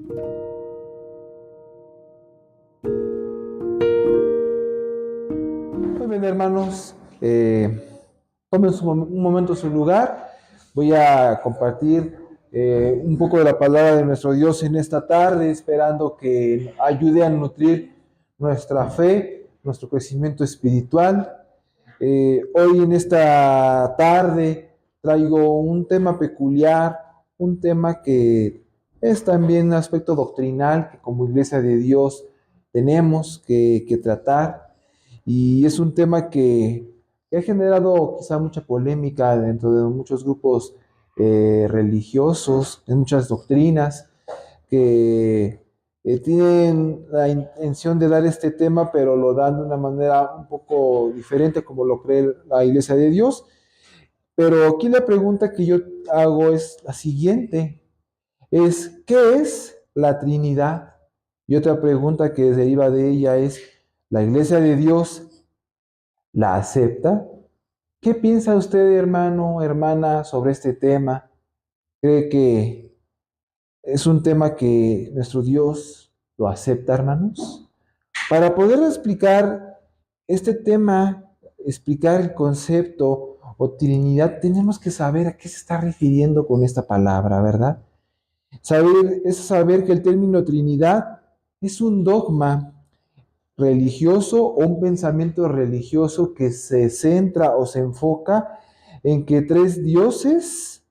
Muy bien, hermanos, tomen un momento su lugar. Voy a compartir un poco de la palabra de nuestro Dios en esta tarde, esperando que ayude a nutrir nuestra fe, nuestro crecimiento espiritual. Hoy en esta tarde traigo un tema peculiar, un tema que es también un aspecto doctrinal que como Iglesia de Dios tenemos que tratar. Y es un tema que ha generado quizá mucha polémica dentro de muchos grupos religiosos, en muchas doctrinas que tienen la intención de dar este tema, pero lo dan de una manera un poco diferente como lo cree la Iglesia de Dios. Pero aquí la pregunta que yo hago es la siguiente, es ¿qué es la Trinidad? Y otra pregunta que deriva de ella es, ¿la Iglesia de Dios la acepta? ¿Qué piensa usted, hermano, hermana, sobre este tema? ¿Cree que es un tema que nuestro Dios lo acepta, hermanos? Para poder explicar este tema, explicar el concepto o Trinidad, tenemos que saber a qué se está refiriendo con esta palabra, ¿verdad? Saber que el término Trinidad es un dogma religioso o un pensamiento religioso que se centra o se enfoca en que tres dioses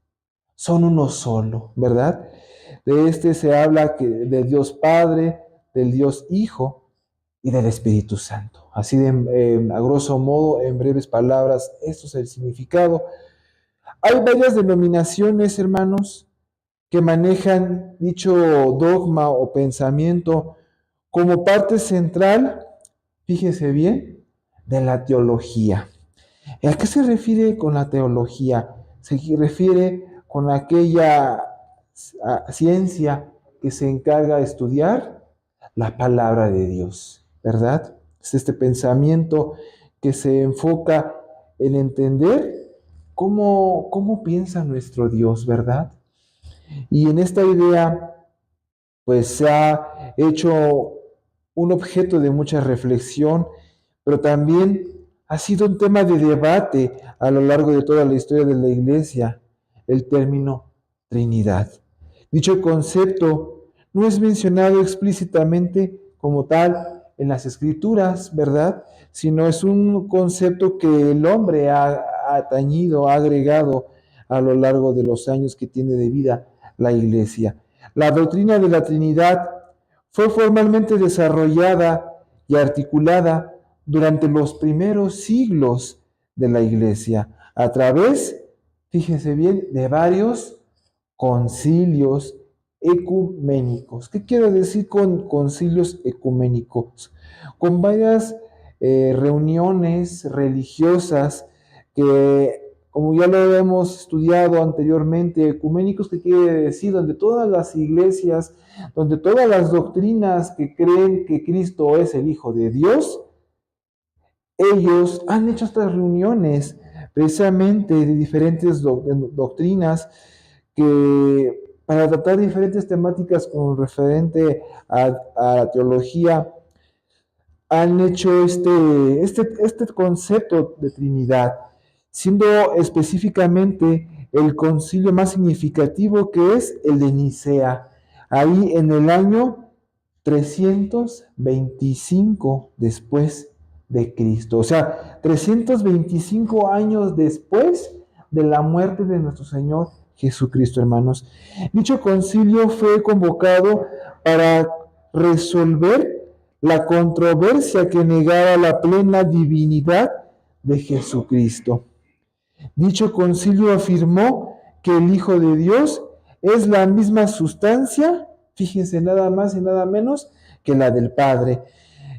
son uno solo, ¿verdad? De este se habla de Dios Padre, del Dios Hijo y del Espíritu Santo. Así de, a grosso modo, en breves palabras, esto es el significado. Hay varias denominaciones, hermanos, que manejan dicho dogma o pensamiento como parte central, fíjese bien, de la teología. ¿A qué se refiere con la teología? Se refiere con aquella ciencia que se encarga de estudiar la palabra de Dios, ¿verdad? Es este pensamiento que se enfoca en entender cómo piensa nuestro Dios, ¿verdad? Y en esta idea, pues se ha hecho un objeto de mucha reflexión, pero también ha sido un tema de debate a lo largo de toda la historia de la Iglesia, el término Trinidad. Dicho concepto no es mencionado explícitamente como tal en las Escrituras, ¿verdad? Sino es un concepto que el hombre ha atañido, ha agregado a lo largo de los años que tiene de vida la Iglesia. La doctrina de la Trinidad fue formalmente desarrollada y articulada durante los primeros siglos de la Iglesia, a través, fíjese bien, de varios concilios ecuménicos. ¿Qué quiero decir con concilios ecuménicos? Con varias reuniones religiosas que, como ya lo hemos estudiado anteriormente, ecuménicos, que quiere decir donde todas las iglesias, donde todas las doctrinas que creen que Cristo es el Hijo de Dios, ellos han hecho estas reuniones precisamente de diferentes doctrinas que para tratar diferentes temáticas con referente a la teología han hecho este concepto de Trinidad, siendo específicamente el concilio más significativo que es el de Nicea, ahí en el año 325 después de Cristo, o sea, 325 años después de la muerte de nuestro Señor Jesucristo, hermanos. Dicho concilio fue convocado para resolver la controversia que negaba la plena divinidad de Jesucristo. Dicho concilio afirmó que el Hijo de Dios es la misma sustancia, fíjense, nada más y nada menos que la del Padre,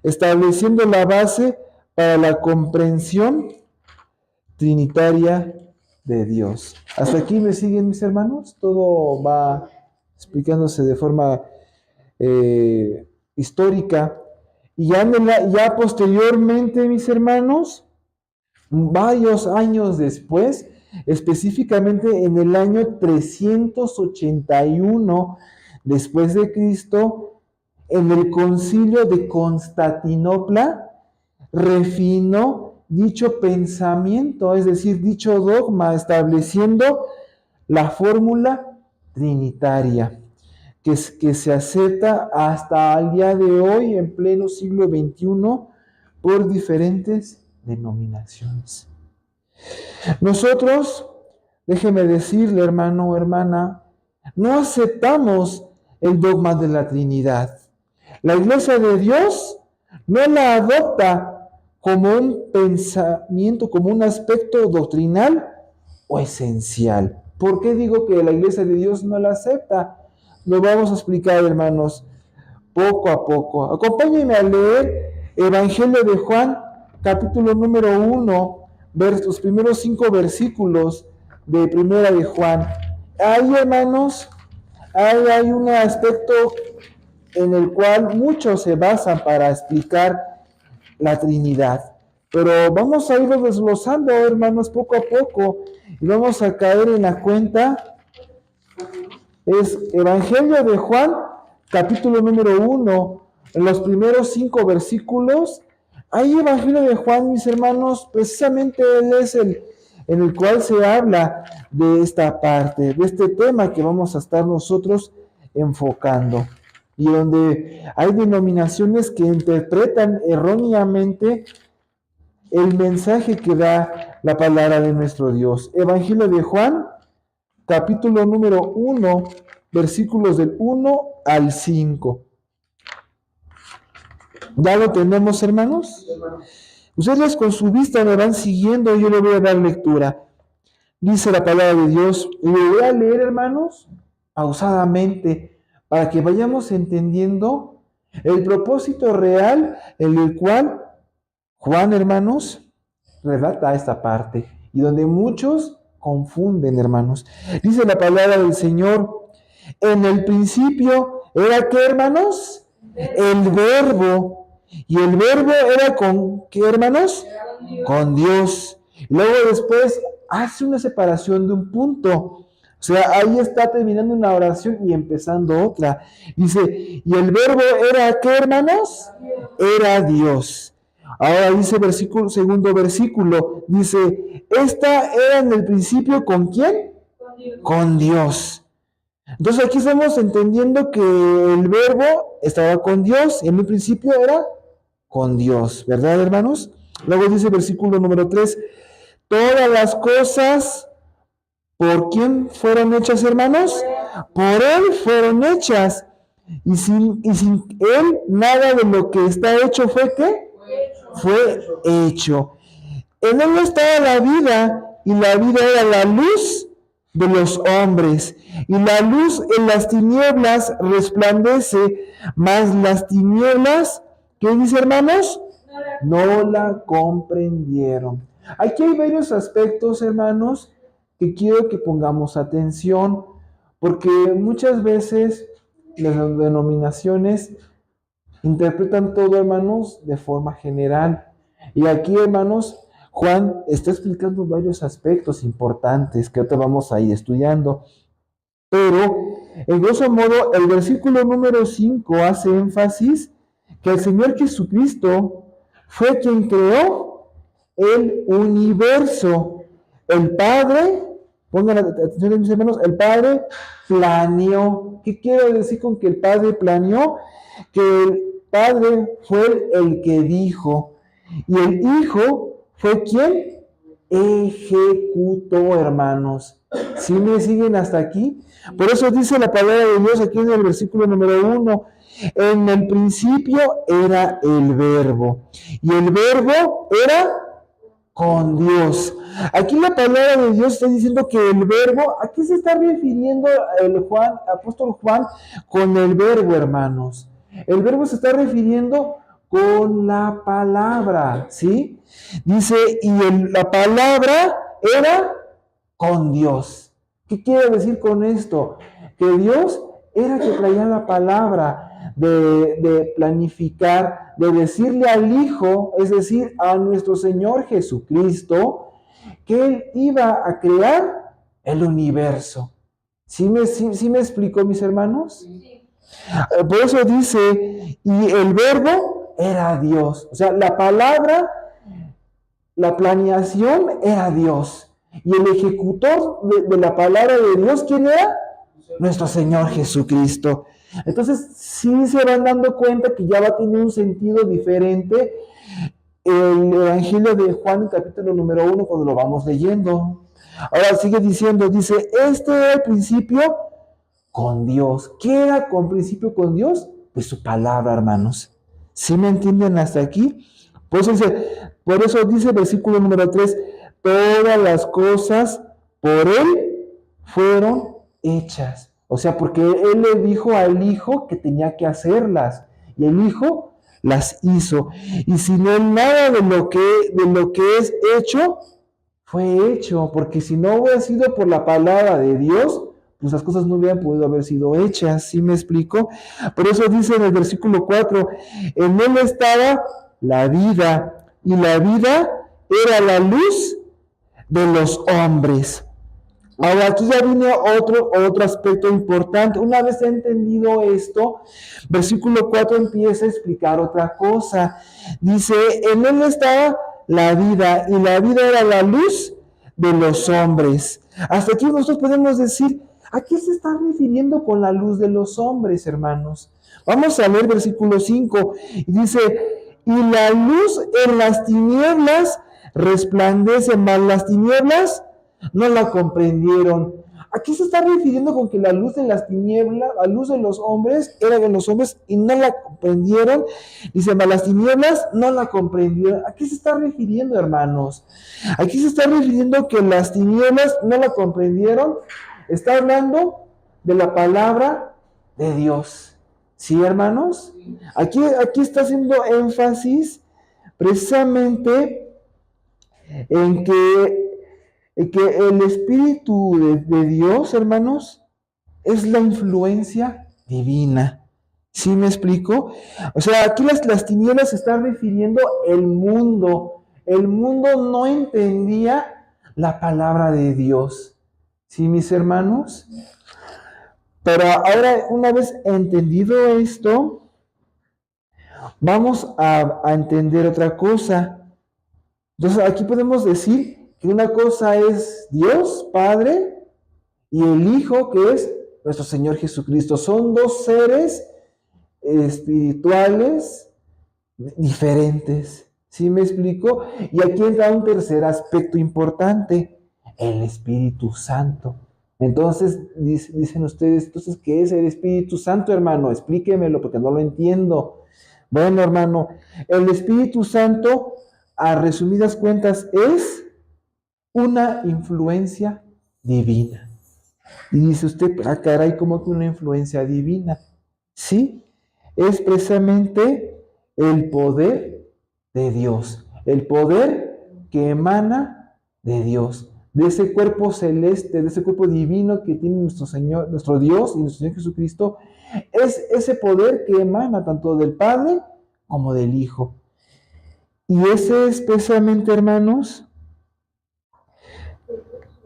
estableciendo la base para la comprensión trinitaria de Dios. ¿Hasta aquí me siguen, mis hermanos? Todo va explicándose de forma histórica. Y ya posteriormente, mis hermanos, varios años después, específicamente en el año 381 después de Cristo, en el concilio de Constantinopla, refinó dicho pensamiento, es decir, dicho dogma, estableciendo la fórmula trinitaria, que se acepta hasta el día de hoy, en pleno siglo XXI, por diferentes denominaciones. Nosotros, déjeme decirle, hermano o hermana, no aceptamos el dogma de la Trinidad. La Iglesia de Dios no la adopta como un pensamiento, como un aspecto doctrinal o esencial. ¿Por qué digo que la Iglesia de Dios no la acepta? Lo vamos a explicar, hermanos, poco a poco. Acompáñenme a leer Evangelio de Juan, capítulo número 1, los primeros 5 versículos de Primera de Juan. Ahí, hermanos, hay un aspecto en el cual muchos se basan para explicar la Trinidad. Pero vamos a irlo desglosando, hermanos, poco a poco, y vamos a caer en la cuenta. Es Evangelio de Juan, capítulo número 1, en los primeros 5 versículos. Ahí Evangelio de Juan, mis hermanos, precisamente él es en el cual se habla de esta parte, de este tema que vamos a estar nosotros enfocando. Y donde hay denominaciones que interpretan erróneamente el mensaje que da la palabra de nuestro Dios. Evangelio de Juan, capítulo número 1, versículos del 1 al 5. ¿Ya lo tenemos, hermanos? Ustedes con su vista me van siguiendo, yo le voy a dar lectura. Dice la palabra de Dios, y le voy a leer, hermanos, pausadamente, para que vayamos entendiendo el propósito real en el cual Juan, hermanos, relata esta parte, y donde muchos confunden, hermanos. Dice la palabra del Señor, en el principio era ¿qué, hermanos? El verbo. Y el verbo era ¿con qué, hermanos? Con Dios. Y luego después hace una separación de un punto. O sea, ahí está terminando una oración y empezando otra. Dice, y el verbo era ¿qué, hermanos? Era Dios. Ahora dice segundo versículo, dice, esta era en el principio ¿con quién? Con Dios. Entonces aquí estamos entendiendo que el verbo estaba con Dios, y en un principio era con Dios, ¿verdad, hermanos? Luego dice versículo número 3, todas las cosas, ¿por quién fueron hechas, hermanos? Por Él fueron hechas, y sin Él nada de lo que está hecho fue ¿qué? Fue hecho. En Él estaba la vida, y la vida era la luz de los hombres, y la luz en las tinieblas resplandece, mas las tinieblas, ¿qué dice, hermanos? No la comprendieron. Aquí hay varios aspectos, hermanos, que quiero que pongamos atención, porque muchas veces las denominaciones interpretan todo, hermanos, de forma general. Y aquí, hermanos, Juan está explicando varios aspectos importantes que ahorita vamos a ir estudiando. Pero, en grosso modo, el versículo número 5 hace énfasis que el Señor Jesucristo fue quien creó el universo. El Padre, pongan atención, mis hermanos, el Padre planeó. ¿Qué quiero decir con que el Padre planeó? Que el Padre fue el que dijo, y el Hijo fue quien ejecutó, hermanos. ¿Sí me siguen hasta aquí? Por eso dice la palabra de Dios aquí en el versículo número 1, en el principio era el verbo, y el verbo era con Dios. Aquí la palabra de Dios está diciendo que el verbo, ¿a qué se está refiriendo el apóstol Juan con el verbo, hermanos? El verbo se está refiriendo con la palabra, ¿sí? Dice, y la palabra era con Dios. ¿Qué quiere decir con esto? Que Dios era que traía la palabra de planificar, de decirle al Hijo, es decir, a nuestro Señor Jesucristo, que Él iba a crear el universo. ¿Sí me explicó, mis hermanos? Por eso dice, y el verbo era Dios. O sea, la palabra, la planeación era Dios. Y el ejecutor de la palabra de Dios, ¿quién era? Nuestro Señor Jesucristo. Entonces, sí se van dando cuenta que ya va a tener un sentido diferente el Evangelio de Juan, capítulo número 1, cuando lo vamos leyendo. Ahora sigue diciendo, dice, este era el principio con Dios. ¿Qué era con principio con Dios? Pues su palabra, hermanos. ¿Sí me entienden hasta aquí? Por eso dice el versículo número 3, todas las cosas por Él fueron hechas. O sea, porque Él le dijo al Hijo que tenía que hacerlas. Y el Hijo las hizo. Y si no nada de lo que es hecho, fue hecho. Porque si no hubiera sido por la palabra de Dios, pues las cosas no hubieran podido haber sido hechas. ¿Sí me explico? Por eso dice en el versículo 4, en Él estaba la vida, y la vida era la luz de los hombres. Ahora aquí ya viene otro aspecto importante. Una vez entendido esto, versículo 4 empieza a explicar otra cosa. Dice, en Él estaba la vida, y la vida era la luz de los hombres. Hasta aquí nosotros podemos decir, ¿a qué se está refiriendo con la luz de los hombres, hermanos? Vamos a leer versículo 5. Y dice, y la luz en las tinieblas resplandece, mas las tinieblas no la comprendieron. ¿A qué se está refiriendo con que la luz de las tinieblas, la luz de los hombres, era de los hombres y no la comprendieron? Dice, mas las tinieblas no la comprendieron. ¿A qué se está refiriendo, hermanos? Aquí se está refiriendo que las tinieblas no la comprendieron. Está hablando de la palabra de Dios. ¿Sí, hermanos? Aquí está haciendo énfasis precisamente en que el Espíritu de Dios, hermanos, es la influencia divina. ¿Sí me explico? O sea, aquí las tinieblas se están refiriendo el mundo. El mundo no entendía la palabra de Dios. ¿Sí, mis hermanos? Pero ahora, una vez entendido esto, vamos a entender otra cosa. Entonces, aquí podemos decir que una cosa es Dios, Padre, y el Hijo, que es nuestro Señor Jesucristo. Son dos seres espirituales diferentes. ¿Sí me explico? Y aquí entra un tercer aspecto importante, el Espíritu Santo. Entonces, dicen ustedes, entonces, ¿qué es el Espíritu Santo, hermano? Explíquemelo porque no lo entiendo. Bueno, hermano, el Espíritu Santo, a resumidas cuentas, es una influencia divina. Y dice usted, ah, caray, ¿cómo que una influencia divina? Sí, es precisamente el poder de Dios, el poder que emana de Dios, de ese cuerpo celeste, de ese cuerpo divino que tiene nuestro Señor, nuestro Dios y nuestro Señor Jesucristo, es ese poder que emana tanto del Padre como del Hijo. Y ese es precisamente, hermanos,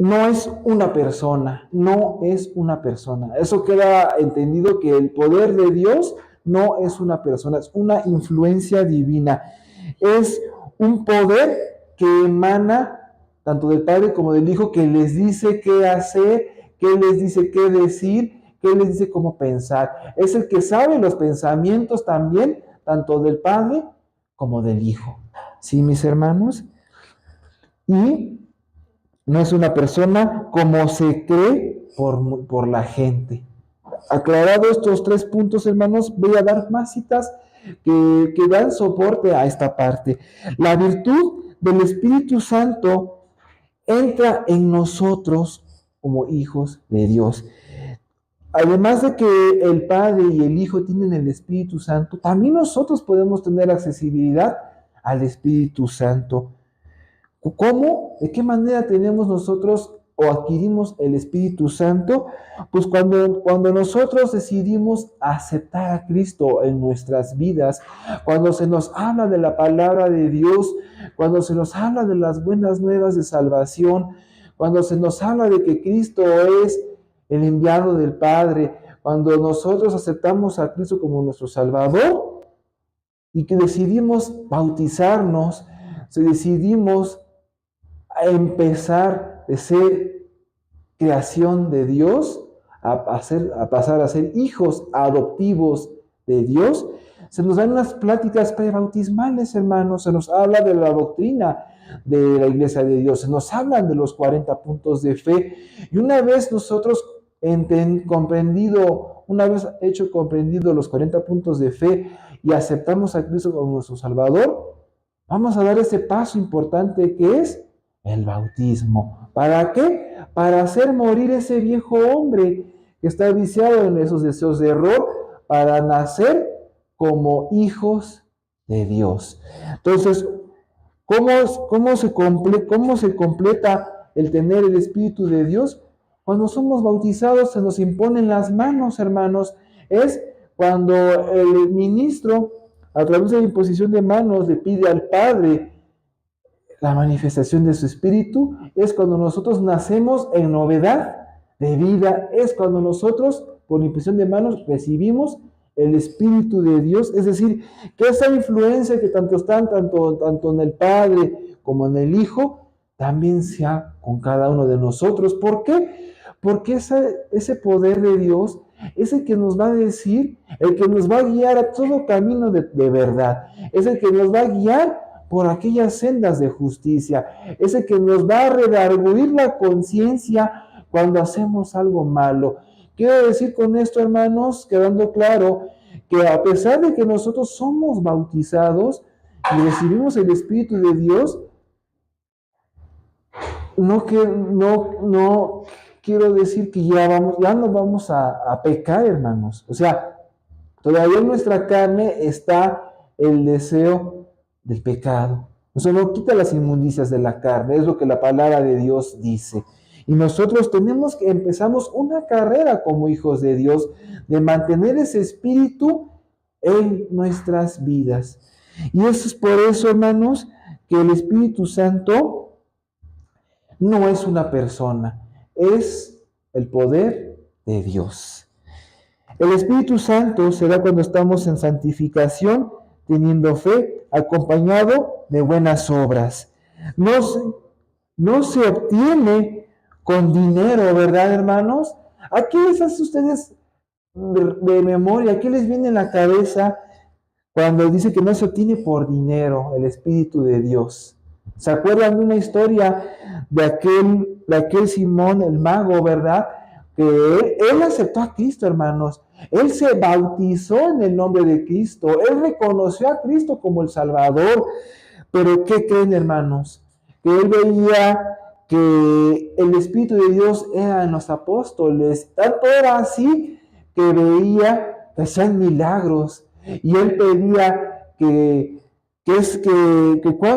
no es una persona, no es una persona. Eso queda entendido que el poder de Dios no es una persona, es una influencia divina. Es un poder que emana tanto del Padre como del Hijo, que les dice qué hacer, que les dice qué decir, que les dice cómo pensar. Es el que sabe los pensamientos también, tanto del Padre como del Hijo. ¿Sí, mis hermanos? Y no es una persona como se cree por la gente. Aclarados estos 3 puntos, hermanos, voy a dar más citas que dan soporte a esta parte. La virtud del Espíritu Santo entra en nosotros como hijos de Dios. Además de que el Padre y el Hijo tienen el Espíritu Santo, también nosotros podemos tener accesibilidad al Espíritu Santo. ¿Cómo? ¿De qué manera tenemos nosotros o adquirimos el Espíritu Santo? Pues cuando nosotros decidimos aceptar a Cristo en nuestras vidas, cuando se nos habla de la palabra de Dios, cuando se nos habla de las buenas nuevas de salvación, cuando se nos habla de que Cristo es el enviado del Padre, Cuando nosotros aceptamos a Cristo como nuestro Salvador y que decidimos bautizarnos, si decidimos empezar de ser creación de Dios a pasar a ser hijos adoptivos de Dios, se nos dan unas pláticas prebautismales, hermanos, se nos habla de la doctrina de la Iglesia de Dios, se nos hablan de los 40 puntos de fe, y una vez nosotros una vez hecho comprendido los 40 puntos de fe y aceptamos a Cristo como nuestro Salvador, vamos a dar ese paso importante que es el bautismo. ¿Para qué? Para hacer morir ese viejo hombre que está viciado en esos deseos de error, para nacer como hijos de Dios. Entonces, ¿cómo se completa el tener el Espíritu de Dios? Cuando somos bautizados se nos imponen las manos, hermanos. Es cuando el ministro, a través de la imposición de manos, le pide al Padre la manifestación de su Espíritu. Es cuando nosotros nacemos en novedad de vida. Es cuando nosotros, por la imposición de manos, recibimos el Espíritu de Dios. Es decir, que esa influencia que tanto en el Padre como en el Hijo, también sea con cada uno de nosotros. ¿Por qué? Porque ese poder de Dios es el que nos va a decir, el que nos va a guiar a todo camino de verdad. Es el que nos va a guiar por aquellas sendas de justicia. Es el que nos va a redarguir la conciencia cuando hacemos algo malo. Quiero decir con esto, hermanos, quedando claro que a pesar de que nosotros somos bautizados y recibimos el Espíritu de Dios, no quiero decir que ya no vamos a pecar, hermanos. O sea, todavía en nuestra carne está el deseo del pecado. Eso no quita las inmundicias de la carne, es lo que la palabra de Dios dice. Y nosotros empezamos una carrera como hijos de Dios, de mantener ese espíritu en nuestras vidas. Y eso es por eso, hermanos, que el Espíritu Santo no es una persona, es el poder de Dios. El Espíritu Santo se da cuando estamos en santificación, teniendo fe, acompañado de buenas obras. No se obtiene con dinero, ¿verdad, hermanos? ¿A qué les hace ustedes de memoria? ¿A qué les viene en la cabeza cuando dice que no se obtiene por dinero el Espíritu de Dios? ¿Se acuerdan de una historia de aquel Simón el mago, verdad? Que él aceptó a Cristo, hermanos. Él se bautizó en el nombre de Cristo. Él reconoció a Cristo como el Salvador. Pero ¿qué creen, hermanos? Que él veía que el Espíritu de Dios era en los apóstoles. Tanto era así que veía que hacían milagros. Y él pedía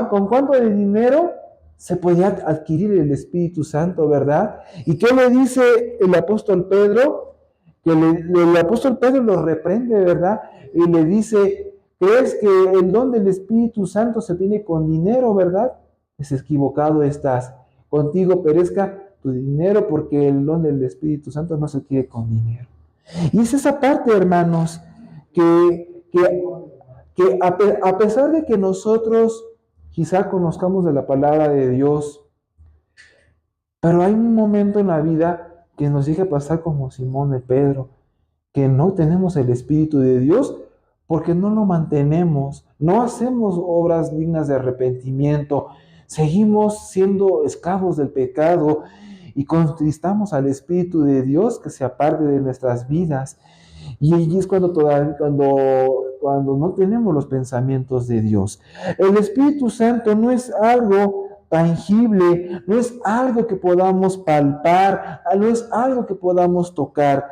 con cuánto de dinero se podía adquirir el Espíritu Santo, ¿verdad? ¿Y qué le dice el apóstol Pedro? Que el apóstol Pedro lo reprende, ¿verdad? Y le dice, ¿crees que el don del Espíritu Santo se tiene con dinero, verdad? Es equivocado estás. Contigo perezca tu dinero porque el don del Espíritu Santo no se adquiere con dinero. Y es esa parte, hermanos, que a pesar de que nosotros quizá conozcamos de la palabra de Dios, pero hay un momento en la vida que nos llega a pasar como Simón de Pedro, que no tenemos el Espíritu de Dios porque no lo mantenemos, no hacemos obras dignas de arrepentimiento, seguimos siendo esclavos del pecado y contristamos al Espíritu de Dios que se aparte de nuestras vidas. Y allí es cuando no tenemos los pensamientos de Dios. El Espíritu Santo no es algo tangible, no es algo que podamos palpar, no es algo que podamos tocar.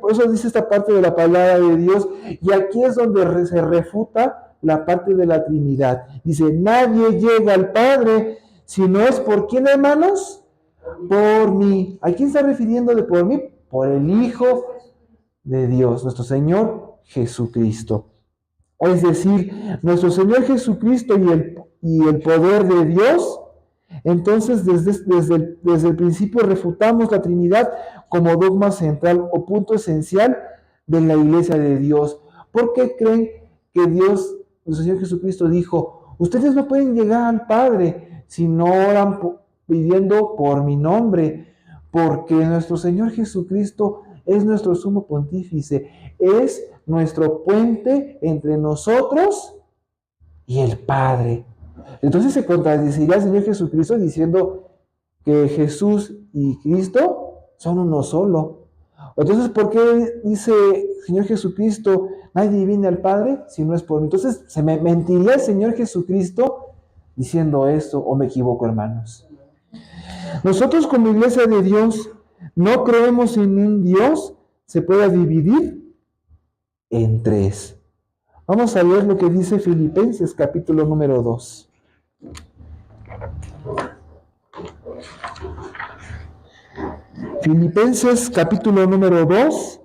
Por eso dice esta parte de la palabra de Dios, y aquí es donde se refuta la parte de la Trinidad. Dice, nadie llega al Padre si no es por quién, hermanos, por mí. ¿A quién está refiriendo de por mí? Por el Hijo de Dios, nuestro Señor Jesucristo. Es decir, nuestro Señor Jesucristo y el poder de Dios Entonces, desde el principio refutamos la Trinidad como dogma central o punto esencial de la Iglesia de Dios. ¿Por qué creen que Dios, nuestro Señor Jesucristo, dijo, ustedes no pueden llegar al Padre si no oran pidiendo por mi nombre? Porque nuestro Señor Jesucristo es nuestro sumo pontífice, es nuestro puente entre nosotros y el Padre. Entonces se contradeciría el Señor Jesucristo diciendo que Jesús y Cristo son uno solo. Entonces, ¿por qué dice el Señor Jesucristo, nadie viene al Padre si no es por mí? Entonces, ¿se me mentiría el Señor Jesucristo diciendo esto o me equivoco, hermanos? Nosotros como Iglesia de Dios no creemos en un Dios se pueda dividir en tres. Vamos a ver lo que dice Filipenses capítulo número 2. Filipenses capítulo número 2,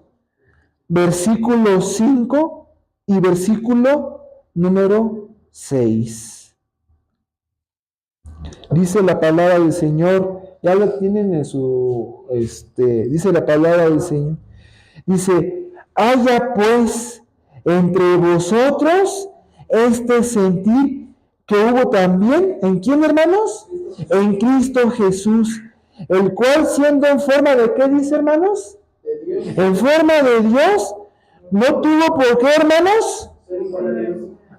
versículo 5 y versículo número 6. Dice la palabra del Señor, ya lo tienen en su, dice la palabra del Señor. Dice, haya pues entre vosotros este sentir que hubo también, ¿en quién, hermanos? En Cristo Jesús, el cual siendo en forma de ¿qué dice, hermanos? En forma de Dios, no tuvo por qué, hermanos.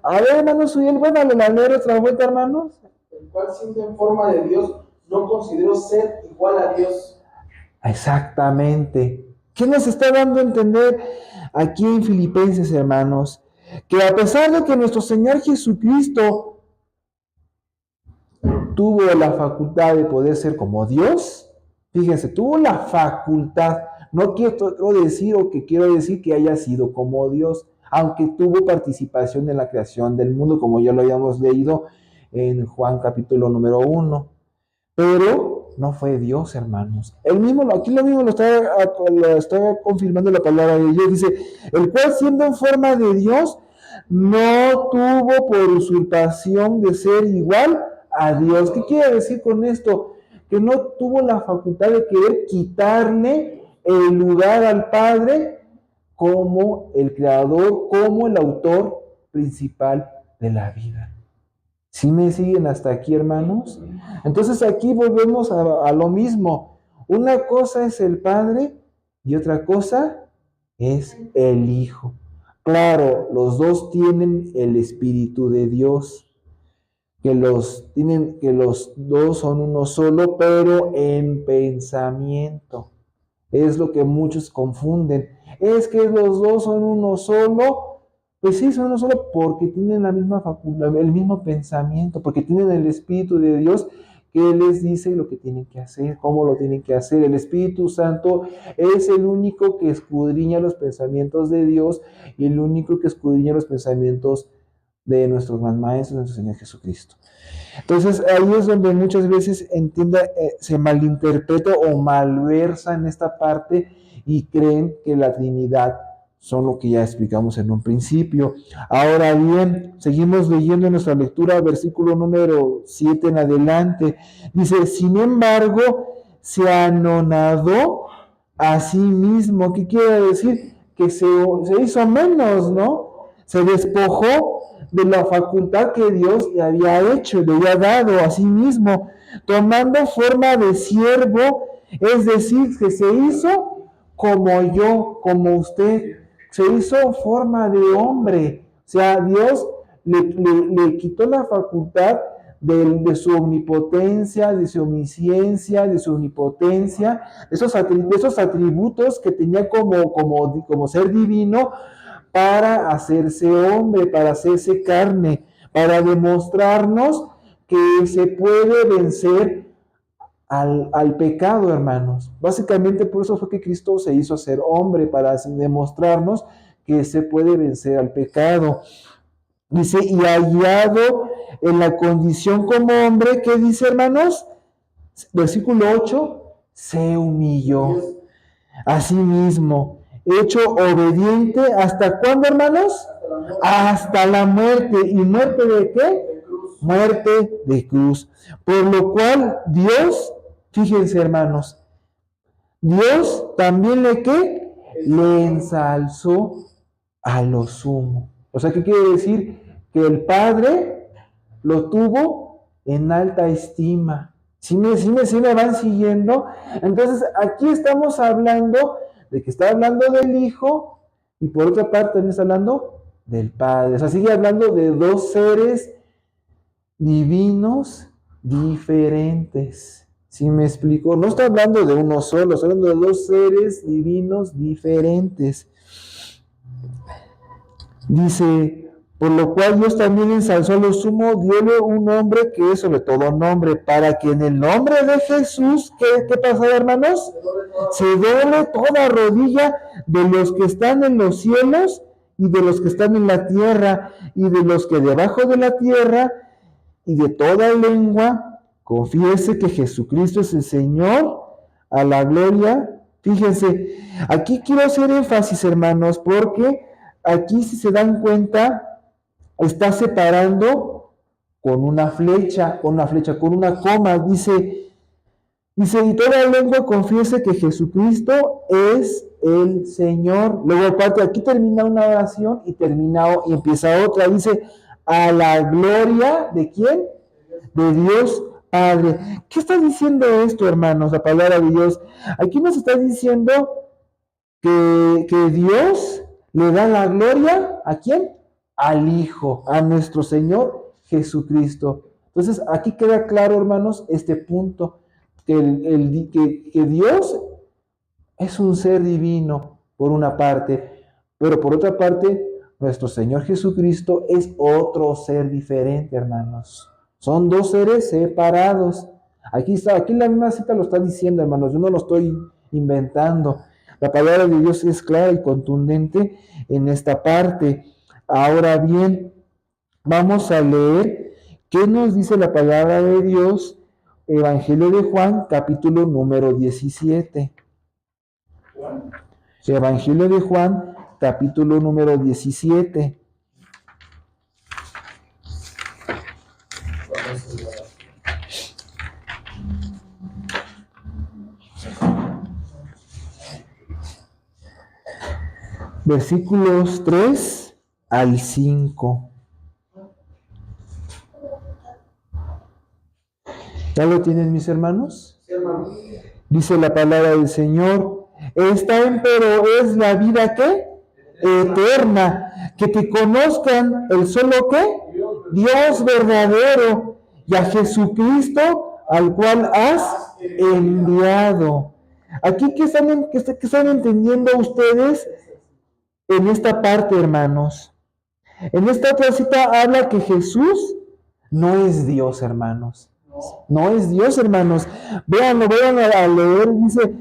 A ver, hermanos, soy el bueno, la leer otra vuelta, hermanos. El cual siendo en forma de Dios, no consideró ser igual a Dios. Exactamente. ¿Qué nos está dando a entender aquí en Filipenses, hermanos? Que a pesar de que nuestro Señor Jesucristo tuvo la facultad de poder ser como Dios, fíjense, tuvo la facultad, no quiero decir o que quiero decir que haya sido como Dios, aunque tuvo participación en la creación del mundo, como ya lo habíamos leído en Juan capítulo número 1, pero no fue Dios, hermanos. Aquí lo mismo lo está confirmando la palabra de Dios. Dice, el cual siendo en forma de Dios, no tuvo por usurpación de ser igual a Dios. ¿Qué quiere decir con esto? Que no tuvo la facultad de querer quitarle el lugar al Padre como el creador, como el autor principal de la vida. ¿Sí me siguen hasta aquí, hermanos? Entonces aquí volvemos a lo mismo. Una cosa es el Padre y otra cosa es el Hijo. Claro, los dos tienen el Espíritu de Dios, que los dos son uno solo, pero en pensamiento. Es lo que muchos confunden. Es que los dos son uno solo. Pues sí, son uno solo porque tienen la misma facultad, el mismo pensamiento, porque tienen el Espíritu de Dios que les dice lo que tienen que hacer, cómo lo tienen que hacer. El Espíritu Santo es el único que escudriña los pensamientos de Dios y el único que escudriña los pensamientos de nuestros gran maestros, nuestro Señor Jesucristo. Entonces ahí es donde muchas veces se malinterpreta o malversa en esta parte y creen que la Trinidad son lo que ya explicamos en un principio. Ahora bien, seguimos leyendo en nuestra lectura, versículo número 7 en adelante. Dice, sin embargo, se anonadó a sí mismo. ¿Qué quiere decir? Que se hizo menos, ¿no? Se despojó de la facultad que Dios le había hecho, le había dado a sí mismo, tomando forma de siervo, es decir, que se hizo como yo, como usted, se hizo forma de hombre. O sea, Dios le quitó la facultad de su omnipotencia, de su omnisciencia, de su omnipotencia, esos atributos que tenía como ser divino, para hacerse hombre, para hacerse carne, para demostrarnos que se puede vencer al pecado, hermanos. Básicamente por eso fue que Cristo se hizo ser hombre, para demostrarnos que se puede vencer al pecado. Dice, y hallado en la condición como hombre, ¿qué dice, hermanos? Versículo 8, se humilló a sí mismo, hecho obediente, ¿hasta cuándo, hermanos? Hasta la muerte. ¿Y muerte de qué? muerte de cruz. Por lo cual Dios, fíjense hermanos, Dios también le ensalzó a lo sumo. O sea, ¿qué quiere decir? Que el Padre lo tuvo en alta estima. ¿Sí me van siguiendo? Entonces, aquí estamos hablando de que está hablando del Hijo y por otra parte también está hablando del Padre. O sea, sigue hablando de dos seres divinos diferentes. ¿Sí me explico? No está hablando de uno solo, está hablando de dos seres divinos diferentes. Dice, por lo cual Dios también ensalzó a lo sumo, diole un nombre que es sobre todo nombre, para que en el nombre de Jesús, ¿qué pasa, hermanos? Se doble toda rodilla de los que están en los cielos y de los que están en la tierra y de los que debajo de la tierra, y de toda lengua confiese que Jesucristo es el Señor, a la gloria. Fíjense, aquí quiero hacer énfasis, hermanos, porque aquí, si se dan cuenta, está separando con una flecha, con una coma. Dice, y toda lengua confiese que Jesucristo es el Señor. Luego, aparte, aquí termina una oración y empieza otra. Dice, a la gloria ¿de quién? De Dios Padre. ¿Qué está diciendo esto, hermanos? La palabra de Dios. Aquí nos está diciendo que Dios le da la gloria ¿a quién? Al Hijo, a nuestro Señor Jesucristo. Entonces, aquí queda claro, hermanos, este punto, que Dios es un ser divino, por una parte, pero por otra parte, nuestro Señor Jesucristo es otro ser diferente, hermanos. Son dos seres separados. Aquí la misma cita lo está diciendo, hermanos, yo no lo estoy inventando. La palabra de Dios es clara y contundente en esta parte. Ahora bien, vamos a leer qué nos dice la palabra de Dios, Evangelio de Juan, capítulo número 17. Evangelio de Juan, capítulo número 17. Versículos 3 al 5. ¿Ya lo tienen, mis hermanos? Sí, hermano. Dice la palabra del Señor: esta empero es la vida ¿qué? Eterna, que te conozcan el solo ¿qué? Dios verdadero y a Jesucristo al cual has enviado. Aquí, ¿qué están entendiendo ustedes en esta parte, hermanos? En esta otra cita habla que Jesús no es Dios, hermanos. No es Dios, hermanos. Véanlo, vayan a leer. Dice,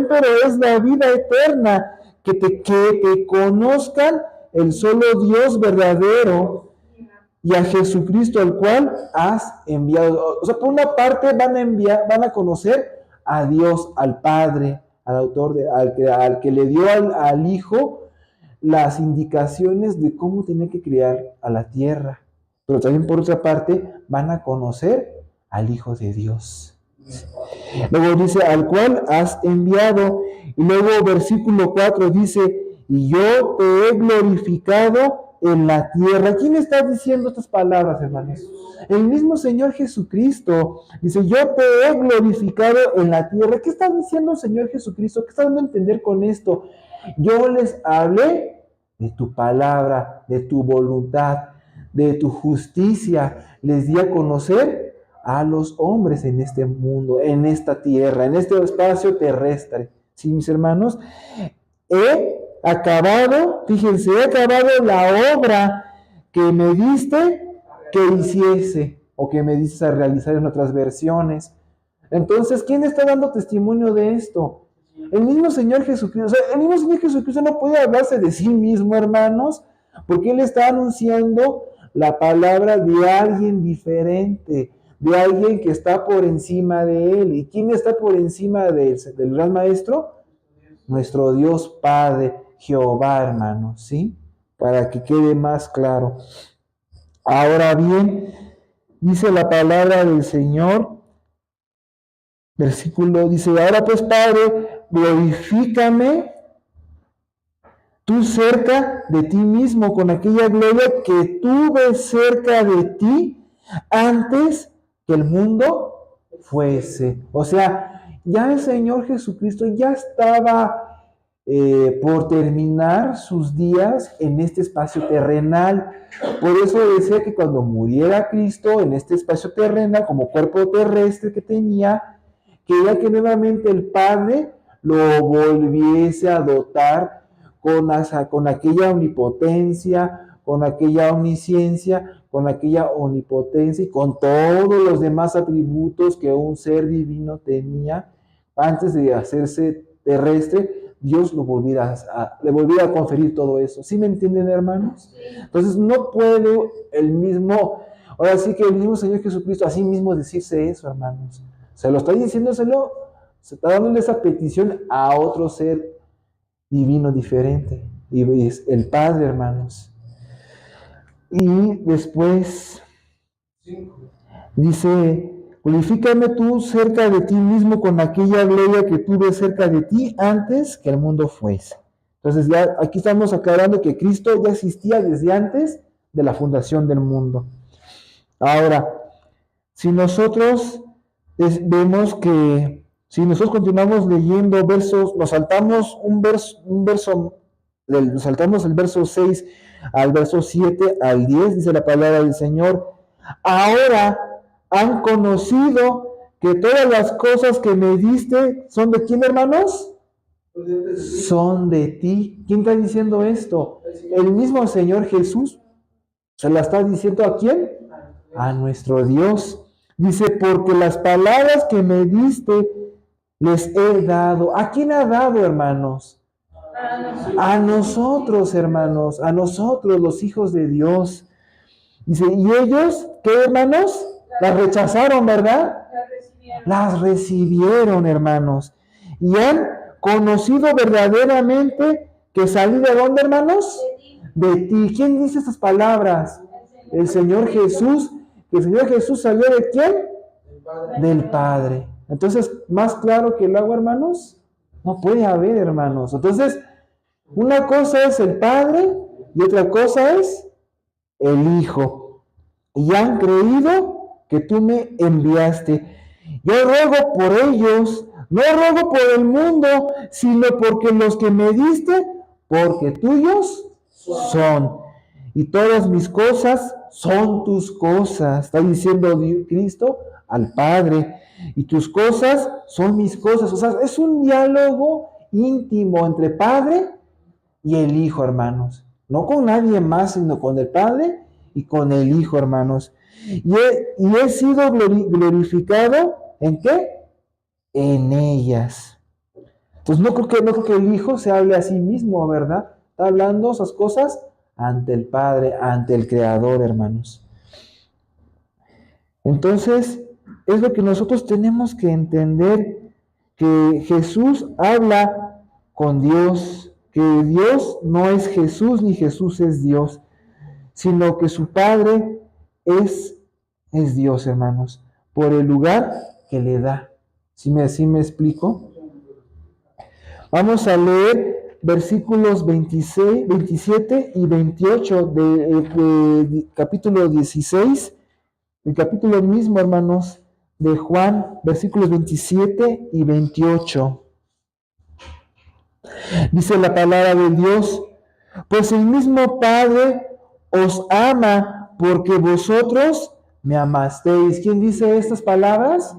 pero es la vida eterna, que te conozcan el solo Dios verdadero y a Jesucristo al cual has enviado. O sea, por una parte van a conocer a Dios, al Padre, al autor, al que le dio al Hijo las indicaciones de cómo tiene que criar a la tierra. Pero también por otra parte van a conocer al Hijo de Dios. Luego dice, al cual has enviado. Y luego versículo 4 dice, y yo te he glorificado en la tierra. ¿Quién está diciendo estas palabras, hermanos? El mismo Señor Jesucristo. Dice, yo te he glorificado en la tierra. ¿Qué está diciendo el Señor Jesucristo? ¿Qué está dando a entender con esto? Yo les hablé de tu palabra, de tu voluntad, de tu justicia. Les di a conocer a los hombres en este mundo, en esta tierra, en este espacio terrestre. ¿Sí, mis hermanos? He acabado la obra que me diste que hiciese, o que me diste a realizar en otras versiones. Entonces, ¿quién está dando testimonio de esto? El mismo Señor Jesucristo. O sea, el mismo Señor Jesucristo no puede hablarse de sí mismo, hermanos, porque Él está anunciando la palabra de alguien diferente, de alguien que está por encima de Él. ¿Y quién está por encima del Gran Maestro? Nuestro Dios Padre, Jehová, hermanos, ¿sí? Para que quede más claro. Ahora bien, Dice la palabra del Señor, versículo, dice, ahora pues Padre, glorifícame tú cerca de ti mismo con aquella gloria que tuve cerca de ti antes que el mundo fuese. O sea, ya el Señor Jesucristo ya estaba por terminar sus días en este espacio terrenal. Por eso decía que cuando muriera Cristo en este espacio terrenal, como cuerpo terrestre que tenía, quería que nuevamente el Padre lo volviese a dotar con aquella omnipotencia, con aquella omnisciencia, con aquella omnipotencia y con todos los demás atributos que un ser divino tenía antes de hacerse terrestre. Dios le volviera a conferir todo eso. ¿Sí me entienden, hermanos? Entonces no puede ahora sí que el mismo Señor Jesucristo así mismo decirse eso, hermanos. Se lo está diciéndoselo, se está dándole esa petición a otro ser divino diferente. Y es el Padre, hermanos. Y después dice, glorifícame tú cerca de ti mismo con aquella gloria que tuve cerca de ti antes que el mundo fuese. Entonces ya aquí estamos aclarando que Cristo ya existía desde antes de la fundación del mundo. Ahora, si nosotros vemos que si nosotros continuamos leyendo versos, nos saltamos nos saltamos el verso 6 al verso 7 al 10, dice la palabra del Señor. Ahora han conocido que todas las cosas que me diste son de quién, hermanos? Son de ti. ¿Quién está diciendo esto? El mismo Señor Jesús. ¿Se la está diciendo a quién? A nuestro Dios. Dice, porque las palabras que me diste les he dado. ¿A quién ha dado, hermanos? A nosotros, hermanos. A nosotros, los hijos de Dios. Dice, ¿y ellos qué, hermanos? Las rechazaron, ¿verdad? Las recibieron, hermanos. Y han conocido verdaderamente que salí de dónde, hermanos? De ti. ¿Quién dice estas palabras? El Señor Jesús. ¿El Señor Jesús salió de quién? Del Padre. Entonces, más claro que el agua, hermanos, no puede haber, hermanos. Entonces, una cosa es el Padre y otra cosa es el Hijo. Y han creído que tú me enviaste. Yo ruego por ellos, no ruego por el mundo, sino porque los que me diste, porque tuyos son. Y todas mis cosas son tus cosas. Está diciendo Cristo al Padre. Y tus cosas son mis cosas. O sea, es un diálogo íntimo entre Padre y el Hijo, hermanos. No con nadie más, sino con el Padre y con el Hijo, hermanos. Y he sido glorificado, ¿en qué? En ellas. Entonces no creo que el Hijo se hable a sí mismo, ¿verdad? Está hablando esas cosas ante el Padre, ante el Creador, hermanos. Entonces, es lo que nosotros tenemos que entender, que Jesús habla con Dios, que Dios no es Jesús ni Jesús es Dios, sino que su Padre es Dios, hermanos, por el lugar que le da. ¿Sí me explico? Vamos a leer versículos 26, 27 y 28 de capítulo 16, el capítulo mismo, hermanos, de Juan, versículos 27 y 28. Dice la palabra de Dios, pues el mismo Padre os ama porque vosotros me amasteis. ¿Quién dice estas palabras?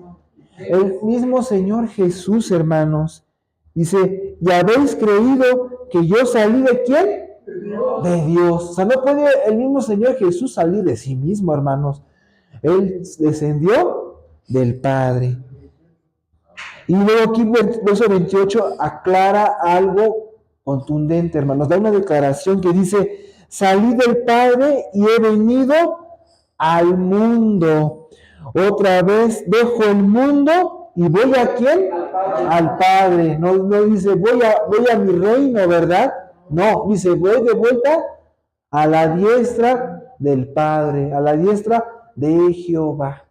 El mismo Señor Jesús, hermanos. Dice, ¿y habéis creído que yo salí de quién? De Dios. O sea, no puede el mismo Señor Jesús salir de sí mismo, hermanos. Él descendió del Padre. Y luego aquí, verso 28, aclara algo contundente, hermanos. Da una declaración que dice, salí del Padre y he venido al mundo. Otra vez dejo el mundo y voy ¿a quién? Al Padre. No dice, voy a mi reino, ¿verdad? No, dice, voy de vuelta a la diestra del Padre, a la diestra de Jehová.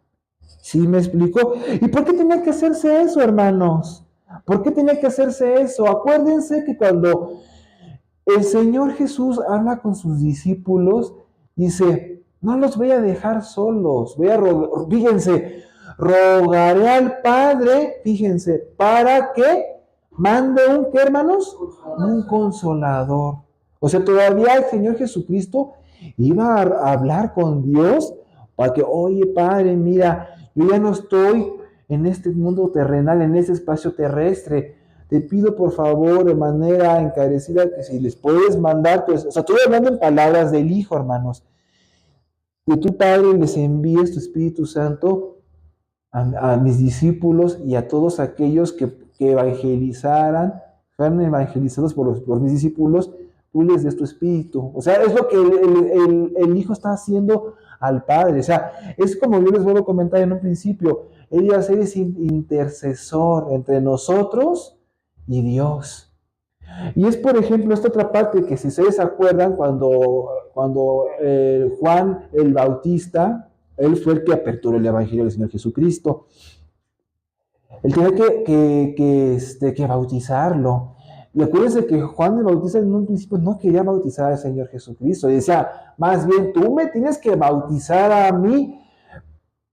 ¿Sí me explico? ¿Y por qué tenía que hacerse eso, hermanos? ¿Por qué tenía que hacerse eso? Acuérdense que cuando el Señor Jesús habla con sus discípulos, dice, no los voy a dejar solos, fíjense, rogaré al Padre, fíjense, para que mande ¿qué, hermanos? Un consolador. O sea, todavía el Señor Jesucristo iba a hablar con Dios para que, oye, Padre, mira, yo ya no estoy en este mundo terrenal, en este espacio terrestre. Te pido por favor de manera encarecida que si les puedes mandar, pues, o sea, estoy hablando en palabras del Hijo, hermanos, que tu Padre les envíes tu Espíritu Santo a mis discípulos y a todos aquellos que evangelizaran, fueran evangelizados por mis discípulos, tú les des tu Espíritu. O sea, es lo que el Hijo está haciendo al Padre. O sea, es como yo les vuelvo a comentar en un principio, Él iba a ser ese intercesor entre nosotros y Dios. Y es, por ejemplo, esta otra parte que si ustedes se acuerdan, cuando Juan el Bautista, él fue el que aperturó el Evangelio del Señor Jesucristo. Él tenía que bautizarlo. Y acuérdense que Juan el Bautista en un principio no quería bautizar al Señor Jesucristo. Y decía, más bien tú me tienes que bautizar a mí.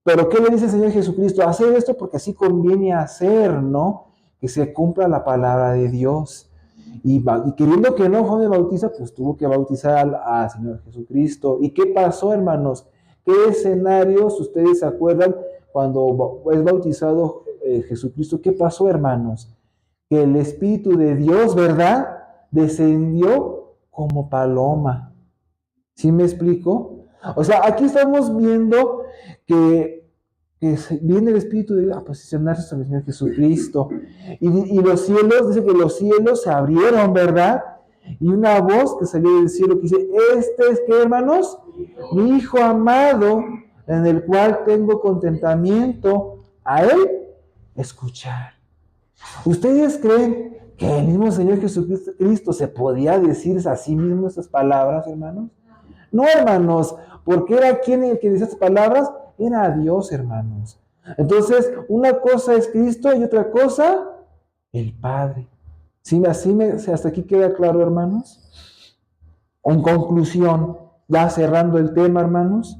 Pero ¿qué le dice el Señor Jesucristo? Hacer esto porque así conviene hacer, ¿no? Que se cumpla la palabra de Dios. Y queriendo que no, Juan el Bautista, pues tuvo que bautizar al Señor Jesucristo. ¿Y qué pasó, hermanos? ¿Qué escenarios ustedes se acuerdan cuando es bautizado Jesucristo? ¿Qué pasó, hermanos? Que el Espíritu de Dios, ¿verdad? Descendió como paloma. ¿Sí me explico? O sea, aquí estamos viendo que viene el Espíritu de Dios a posicionarse sobre el Señor Jesucristo. Y los cielos, dice que los cielos se abrieron, ¿verdad? Y una voz que salió del cielo que dice, este es, ¿qué, hermanos? Mi Hijo amado, en el cual tengo contentamiento, a Él escuchar. ¿Ustedes creen que el mismo Señor Jesucristo se podía decir a sí mismo estas palabras, hermanos? No, hermanos, porque era quien el que decía estas palabras, era Dios, hermanos. Entonces, una cosa es Cristo y otra cosa, el Padre. ¿Sí, hasta aquí queda claro, hermanos? En conclusión, ya cerrando el tema, hermanos,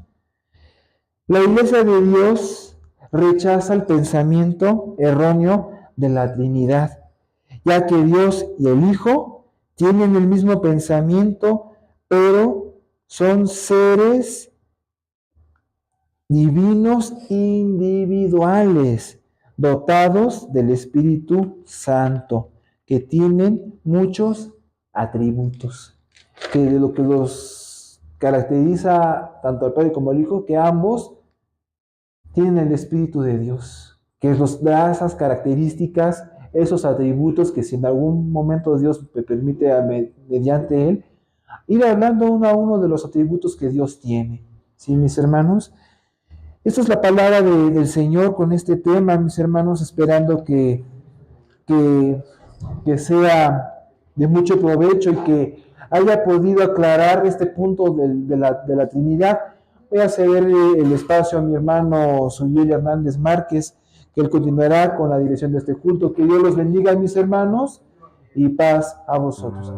la Iglesia de Dios rechaza el pensamiento erróneo de la Trinidad, ya que Dios y el Hijo tienen el mismo pensamiento, pero son seres divinos individuales, dotados del Espíritu Santo, que tienen muchos atributos, que de lo que los caracteriza tanto al Padre como al Hijo, que ambos tienen el Espíritu de Dios, que nos da esas características, esos atributos que si en algún momento Dios me permite mediante Él, ir hablando uno a uno de los atributos que Dios tiene. ¿Sí, mis hermanos? Esta es la palabra del Señor con este tema, mis hermanos, esperando que sea de mucho provecho y que haya podido aclarar este punto de la Trinidad. Voy a ceder el espacio a mi hermano Suyel Hernández Márquez, que él continuará con la dirección de este culto. Que Dios los bendiga, mis hermanos, y paz a vosotros.